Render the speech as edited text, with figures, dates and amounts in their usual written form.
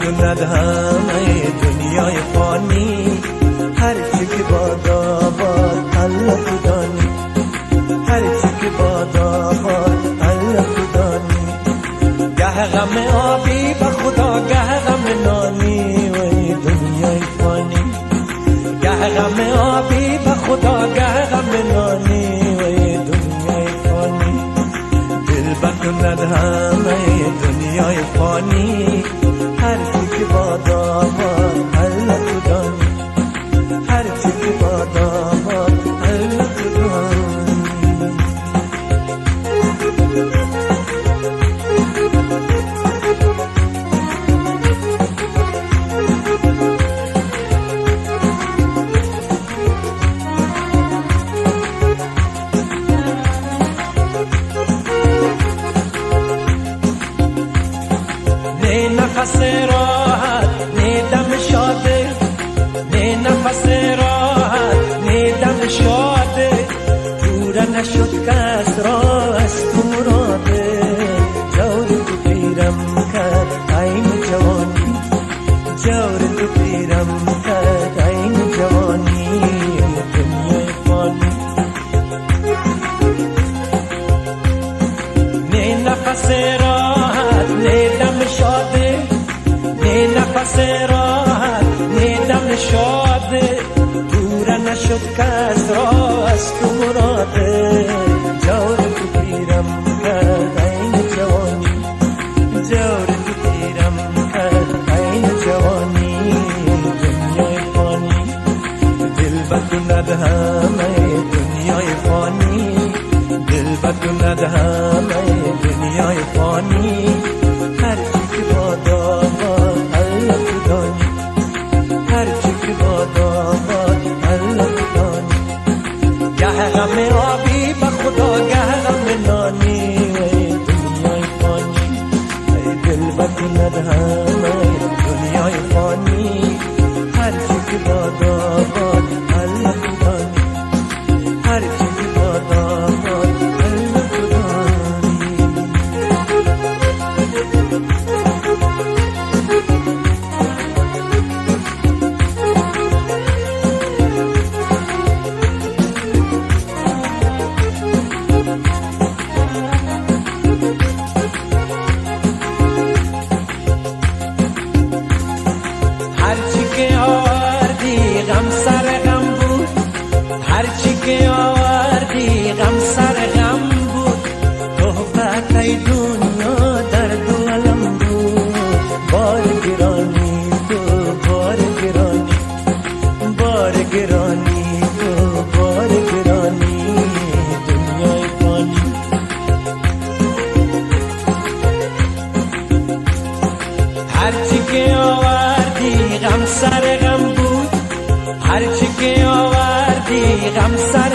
بدوند همه دنیای فانی، هر چی که بادا باد الله کدانی، هر چی که بادا باد الله کدانی. گه غم آبی به خدا گه غم نانی، وی دنیای فانی. گه غم آبی به خدا گه غم نانی، وی دنیای فانی. دل بدوند همه دنیای فانی، هر چی که بادا باد الله کدانی، هر چی که بادا باد الله کدانی. نه نفس راحت نه دم شاده، نه نفس راحت نه دم شاده. پورا نشد کس را از تو مراده، جور تو پیرم کرد این جوانی، جور تو پیرم کرد این جوانی. دنیای فانی نه نفس راحت نه دم شاده، نه نفس راحت نه دم شاده. پورا نشد کس را از تو مراده، جور تو پیرم کرد این جوانی، جور تو پیرم کرد این جوانی. دنیای فانی دل بدوند همه دنیای فانی، دل بدوند همه دنیای فانی. هر چی که بادا باد الله کدانی، هر چی که بادا باد الله کدانی. گه غم آبی به خدا گه غم نانی، وی دنیای فانی. ای دل بدوند همه دنیای فانی، هر چی که بادا باد الله کدانی، هر چی که بادا باد الله کدانی. هرچی که آوردی غم سر غم بود، هرچی که آوردی غم سر غم بود. تهمت ای دنیا درد و علم بود، بار گرانی تو بار گرانی، بار گرانی تو بار گرانی. دنیای فانی هرچی که آوردی غم سر غم بود، هرچی که آوردی غم سر